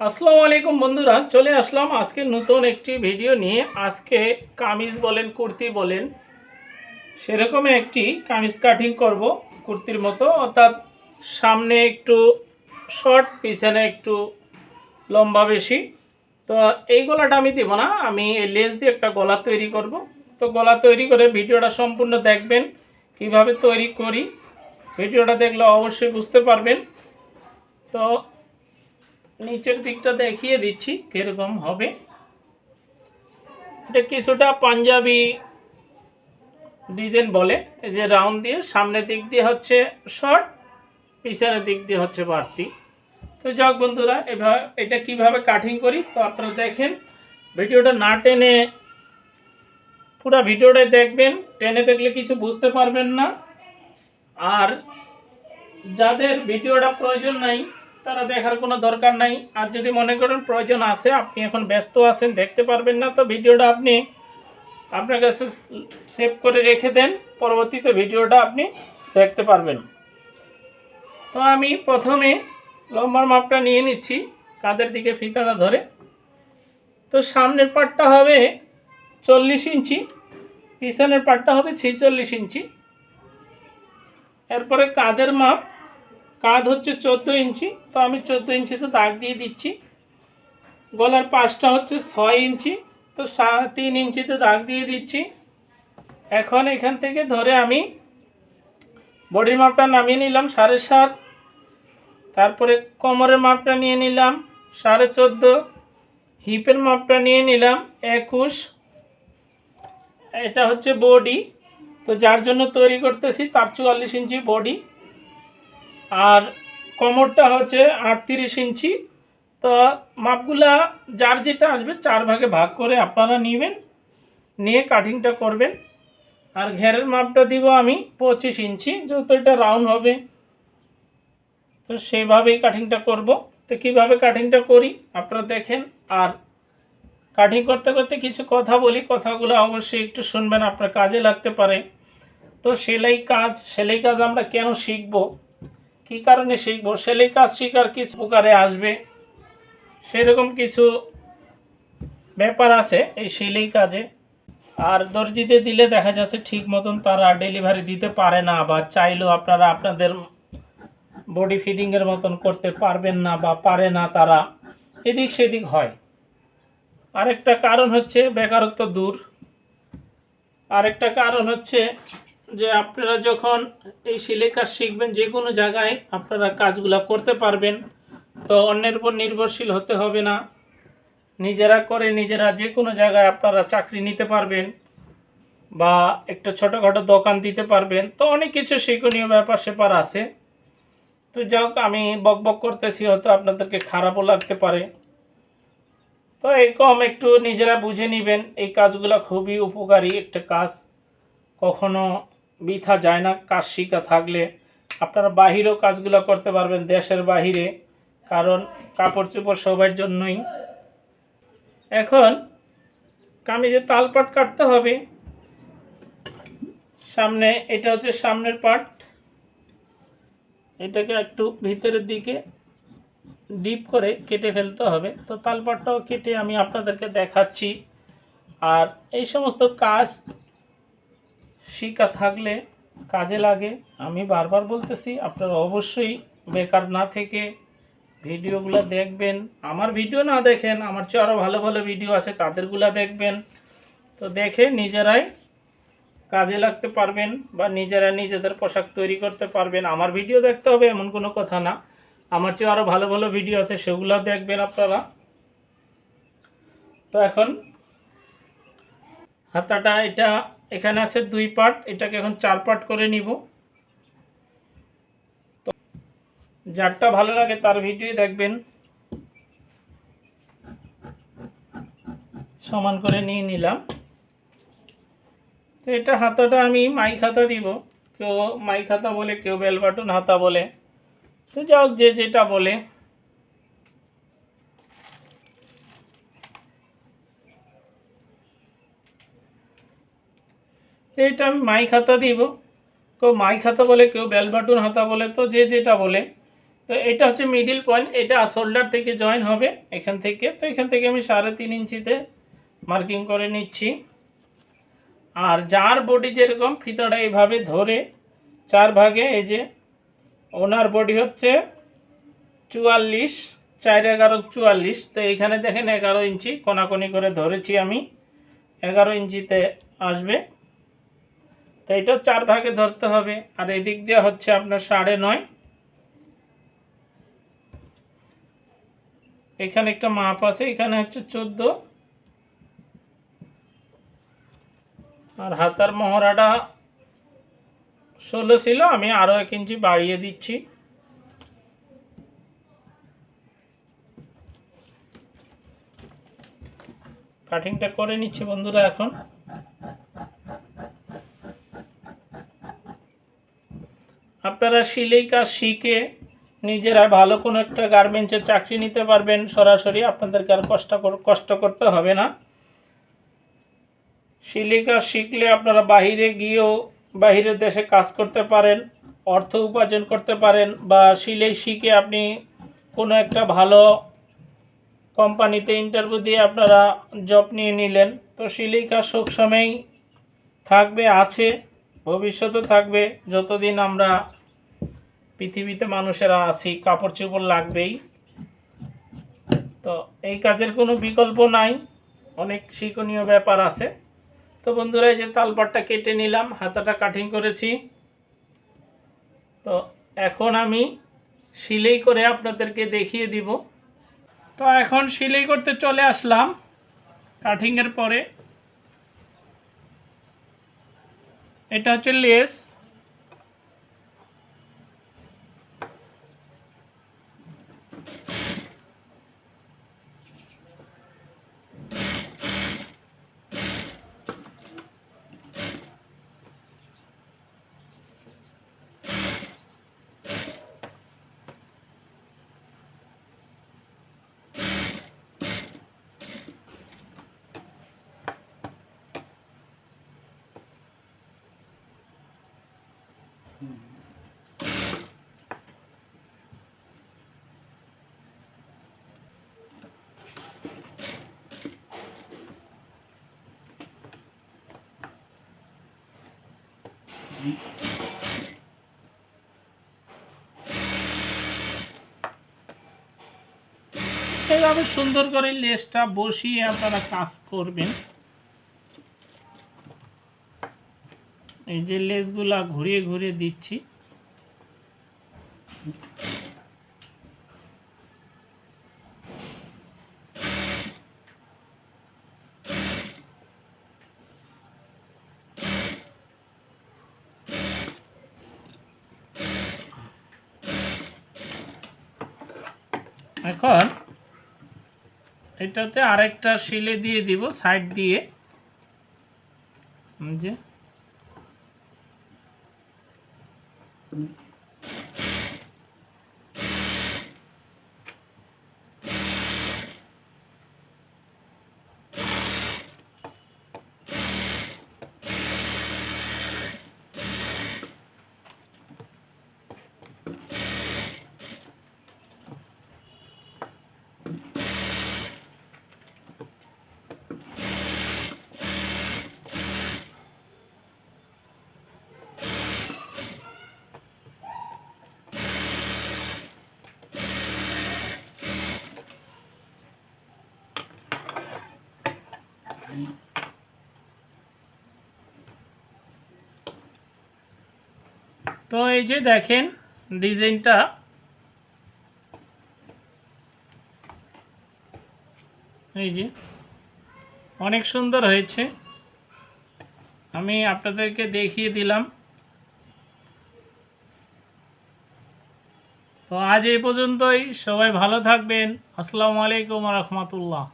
আসসালামু আলাইকুম বন্ধুরা, চলে আসলাম আজকে নতুন একটি ভিডিও নিয়ে। আজকে কামিজ বলেন কুর্তি বলেন সেরকম একটি কামিজ কাটিং করব কুর্তির মতো, অর্থাৎ সামনে একটু শর্ট, পিছনে একটু লম্বা বেশি। তো এই গলাটা আমি দিব না, আমি এই লেস দিয়ে একটা গলা তৈরি করব। তো গলা তৈরি করে ভিডিওটা সম্পূর্ণ দেখবেন কিভাবে তৈরি করি। ভিডিওটা দেখলে অবশ্যই বুঝতে পারবেন। তো নিচের দিকটা দেখিয়ে দিচ্ছি কিরকম হবে। এটা কিছুটা পাঞ্জাবি ডিজাইন বলে, এই যে রাউন্ড দিয়ে সামনের দিক দিয়ে হচ্ছে শর্ট, পিছনের দিক দিয়ে হচ্ছে বাড়তি। তো যাক বন্ধুরা, এবার এটা কিভাবে কাটিং করি তো আপনারা দেখেন। ভিডিওটা না টেনে পুরো ভিডিওটাই দেখবেন, টেনে দেখলে কিছু বুঝতে পারবেন না। আর যাদের ভিডিওটা প্রয়োজন নাই তারা দেখার কোনো দরকার নাই। আর যদি মনে করেন প্রয়োজন আছে, আপনি এখন ব্যস্ত আছেন দেখতে পারবেন না, তো ভিডিওটা আপনি আপনার কাছে সেভ করে রেখে দেন, পরবর্তীতে ভিডিওটা আপনি দেখতে পারবেন। তো আমি প্রথমে লম্বার মাপটা নিয়ে নিচ্ছি, কাঁধের দিকে ফিতাটা ধরে। তো সামনের পাটটা হবে 40 ইঞ্চি, পিছনের পাটটা হবে 46 ইঞ্চি। এরপরে কাঁধের মাপ, কাঁধ হচ্ছে 14 ইঞ্চি, তো আমি 14 ইঞ্চিতে দাগ দিয়ে দিচ্ছি। গলার পাশটা হচ্ছে 6 ইঞ্চি, তো 3 ইঞ্চিতে দাগ দিয়ে দিচ্ছি। এখন এখান থেকে ধরে আমি বডির মাপটা নামিয়ে নিলাম 7.5। তারপরে কোমরের মাপটা নিয়ে নিলাম 14.5। হিপের মাপটা নিয়ে নিলাম 21। এটা হচ্ছে বডি, তো যার জন্য তৈরি করতেছি তার 44 ইঞ্চি বডি। আর কোমরটা হচ্ছে 38 ইঞ্চি। তো মাপগুলা যার যেটা আসবে 4 ভাগে ভাগ করে আপনারা নেবেন, নিয়ে কাটিংটা করবেন। আর ঘেরের মাপটা দিব আমি 25 ইঞ্চি, যেহেতু এটা রাউন্ড হবে, তো সেইভাবেই কাটিংটা করব। তো কীভাবে কাটিংটা করি আপনারা দেখেন। আর কাটিং করতে করতে কিছু কথা বলি, কথাগুলো অবশ্যই একটু শুনবেন, আপনার কাজে লাগতে পারে। তো সেলাই কাজ আমরা কেন শিখব, কী কারণে শিখব, সেলাই কাজ শেখার কিছু উপকারে আসবে, সেরকম কিছু ব্যাপার আছে এই সেলাই কাজে। আর দর্জিতে দিলে দেখা যাচ্ছে ঠিক মতন তারা ডেলিভারি দিতে পারে না, বা চাইলেও আপনারা আপনাদের বডি ফিটিংয়ের মতন করতে পারবেন না বা পারে না, তারা এদিক সেদিক হয়। আরেকটা কারণ হচ্ছে বেকারত্ব দূর। আরেকটা কারণ হচ্ছে যে আপনারা যখন এই সেলাই কাজ শিখবেন, যে কোনো জায়গায় আপনারা কাজগুলো করতে পারবেন। তো অন্যের উপর নির্ভরশীল হতে হবে না, নিজেরা করে নিজেরা যে কোনো জায়গায় আপনারা চাকরি নিতে পারবেন, বা একটা ছোটোখাটো দোকান দিতে পারবেন। তো অনেক কিছু শিক্ষণীয় ব্যাপার স্যাপার আছে। তো যাক, আমি বকবক করতেছি, হয়তো আপনাদেরকে খারাপও লাগতে পারে। তো এরকম একটু নিজেরা বুঝে নেবেন, এই কাজগুলো খুবই উপকারী একটা কাজ, কখনো বৃথা যায় না। কাজ শিখা থাকলে আপনারা বাহিরেও কাজগুলো করতে পারবেন, দেশের বাহিরে, কারণ কাপড় চোপড় সবার জন্যই। এখন কামিজের তালপাট কাটতে হবে। সামনে এটা হচ্ছে সামনের পার্ট, এটাকে একটু ভিতরের দিকে ডিপ করে কেটে ফেলতে হবে। তো তালপাটটাও কেটে আমি আপনাদেরকে দেখাচ্ছি। আর এই সমস্ত কাজ শিখা থাকলে কাজে লাগে। আমি বারবার বলতেছি, আপনারা অবশ্যই বেকার না থেকে ভিডিওগুলো দেখবেন। আমার ভিডিও না দেখেন, আমার চেয়ে আরও ভালো ভালো ভিডিও আছে, তাদেরগুলো দেখবেন। তো দেখে নিজেরাই কাজে লাগতে পারবেন, বা নিজেরা নিজেদের পোশাক তৈরি করতে পারবেন। আমার ভিডিও দেখতে হবে এমন কোনো কথা না, আমার চেয়ে আরও ভালো ভালো ভিডিও আছে, সেগুলো দেখবেন আপনারা। তো এখন হাতাটা, এটা এখানে আছে 2 পার্ট, এটাকে এখন 4 পার্ট করে নিব। তো যারটা ভালো লাগে তার ভিডিও দেখবেন। সমান করে নিয়ে নিলাম। তো এটা হাতাটা আমি মাইক হাতা দিব, কেউ মাইক হাতা বলে, কেউ বেল বাটন হাতা বলে, তো যাও যে যেটা বলে। তো এটা আমি মাইক হাতা দিব, কেউ মাইক হাতা বলে, কেউ বেল বাটন হাতা বলে, তো যে যেটা বলে। তো তো এটা হচ্ছে মিডিল পয়েন্ট, এটা শোল্ডার থেকে জয়েন হবে এখান থেকে। তো এখান থেকে আমি 3.5 ইঞ্চিতে মার্কিং করে নিচ্ছি। আর যার বডি যেরকম ফিতাটা এইভাবে ধরে 4 ভাগে, এই যে ওনার বডি হচ্ছে 44, 4 11 44। তো এখানে দেখেন 11 ইঞ্চি কোনাকুনি করে ধরেছি আমি, 11 ইঞ্চিতে আসবে। তো এটা 4 ভাগে ধরতে হবে। আর এদিক দিয়ে হচ্ছে আপনার 9.5। এখানে একটা মাপ আছে, এখানে হচ্ছে 14। আর হাতার মহড়াটা 16 ছিল, আমি আরও 1 ইঞ্চি বাড়িয়ে দিচ্ছি। কাটিংটা করে নিচ্ছি বন্ধুরা। এখন আপনারা সেলাই কাজ শিখে নিজেরা ভালো কোনো একটা গার্মেন্টসে চাকরি নিতে পারবেন সরাসরি, আপনাদেরকে আর কষ্ট করতে হবে না। সেলাই কাজ শিখলে আপনারা বাহিরে গিয়েও বাহিরের দেশে কাজ করতে পারেন, অর্থ উপার্জন করতে পারেন, বা সেলাই শিখে আপনি কোনো একটা ভালো কোম্পানিতে ইন্টারভিউ দিয়ে আপনারা জব নিয়ে নিলেন। তো সেলাই কাজ সবসময়ই থাকবে, আছে, ভবিষ্যতে থাকবে। যতদিন আমরা পৃথিবীতে মানুষেরা আছি কাপড় চোপড় লাগবেই। তো এই কাজের কোনো বিকল্প নাই, অনেক শিক্ষণীয় ব্যাপার আছে। তো বন্ধুরা, এই যে তালপাটটা কেটে নিলাম, হাতাটা কাটিং করেছি। তো এখন আমি সেলাই করে আপনাদেরকে দেখিয়ে দিব। তো এখন সেলাই করতে চলে আসলাম কাটিংয়ের পরে। এটা হচ্ছে লেস। এইভাবে সুন্দর করে লেসটা বসিয়ে আপনারা কাজ করবেন। এই যে লেসগুলা ঘুরিয়ে ঘুরিয়ে দিচ্ছি। এখন এটাতে আরেকটা সেলাই দিয়ে দিব সাইড দিয়ে, যে তো এই যে দেখেন ডিজাইনটা, এই যে অনেক সুন্দর হয়েছে, আমি আপনাদেরকে দেখিয়ে দিলাম। তো আজ এই পর্যন্তই, সবাই ভালো থাকবেন। আসসালামু আলাইকুম ওয়া রাহমাতুল্লাহ।